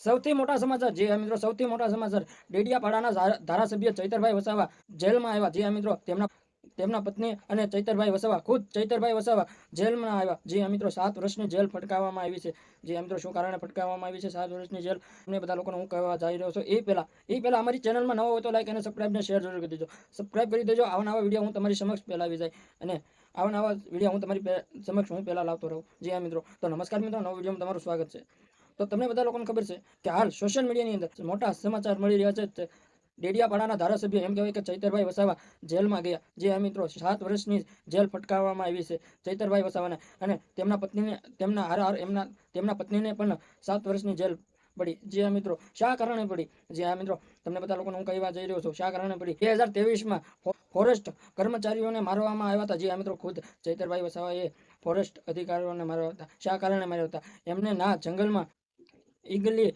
સૌથી મોટા સમાચાર જે મિત્રો સૌથી મોટા સમાચાર ડેડિયાપાડાના ધારાસભ્ય ચૈતરભાઈ વસાવા જેલમાં આવ્યા. જે મિત્રો તેમના પત્ની અને ચૈતરભાઈ વસાવા ખુદ ચૈતરભાઈ વસાવા જેલમાં આવ્યા. જે મિત્રો 7 વર્ષની જેલ ફટકાવવામાં આવી છે. જે મિત્રો શું કારણે ફટકાવવામાં આવી છે 7 વર્ષની જેલ, અમને બધા લોકોને હું કહેવા જઈ રહ્યો છું. એ પહેલા અમારી ચેનલમાં નવો હોય તો લાઈક અને સબસ્ક્રાઇબ ને શેર જરૂર કરી દેજો. સબસ્ક્રાઇબ કરી દેજો. આવા નવા વિડીયો હું તમારી સમક્ષ પહેલા આવી જાય અને આવા નવા વિડીયો હું તમારી સમક્ષ હું પહેલા લાવતો રહું. જી મિત્રો, તો નમસ્કાર મિત્રો, નવા વિડીયોમાં તમારું સ્વાગત છે. તો તમને બધા લોકોને ખબર છે કે હાલ સોશિયલ મીડિયાની અંદર મોટા સમાચાર મળી રહ્યા છે. ડેડિયાપાડાના ધારાસભ્ય એમ કહેવાય કે ચૈતરભાઈ વસાવા જેલમાં ગયા. જે મિત્રો 7 વર્ષની જેલ ફટકાવવામાં આવી છે ચૈતરભાઈ વસાવાને, અને તેમના પત્નીને તેમના પત્નીને પણ 7 વર્ષની જેલ પડી. જે મિત્રો શા કારણે પડી? જે મિત્રો તમને બધા લોકોને હું કહેવા જઈ રહ્યો છું શા કારણે પડી. 2023માં ફોરેસ્ટ કર્મચારીઓને મારવામાં આવ્યા હતા. જે મિત્રો ખુદ ચૈતરભાઈ વસાવાએ ફોરેસ્ટ અધિકારીઓને માર્યા હતા. શા કારણે માર્યા હતા? એમને ના જંગલમાં ઈગલી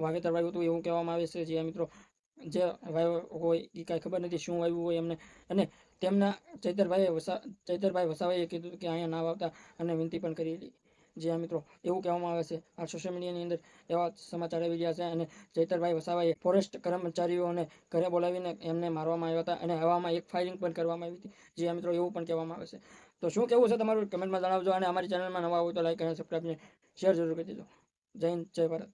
વાવેતર વાવ્યું હતું એવું કહેવામાં આવે છે. જે મિત્રો જે વાવ્યો હોય એ કાંઈ ખબર નથી શું વાવ્યું હોય એમને, અને તેમના ચૈતરભાઈ વસાવાએ કીધું કે અહીંયા ના વાવતા અને વિનંતી પણ કરી. જે મિત્રો એવું કહેવામાં આવે છે. આ સોશિયલ મીડિયાની અંદર એવા સમાચાર આવી રહ્યા છે. અને ચૈતરભાઈ વસાવાએ ફોરેસ્ટ કર્મચારીઓને ઘરે બોલાવીને એમને મારવામાં આવ્યા હતા અને હવામાં એક ફાયરિંગ પણ કરવામાં આવી હતી. જે મિત્રો એવું પણ કહેવામાં આવે છે. તો શું કહેવું છે તમારું કમેન્ટમાં જણાવજો. અને અમારી ચેનલમાં નવા હોય તો લાઈક અને સબસ્ક્રાઈબ ને શેર જરૂર કરી દેજો. જય હિન્દ, જય ભારત.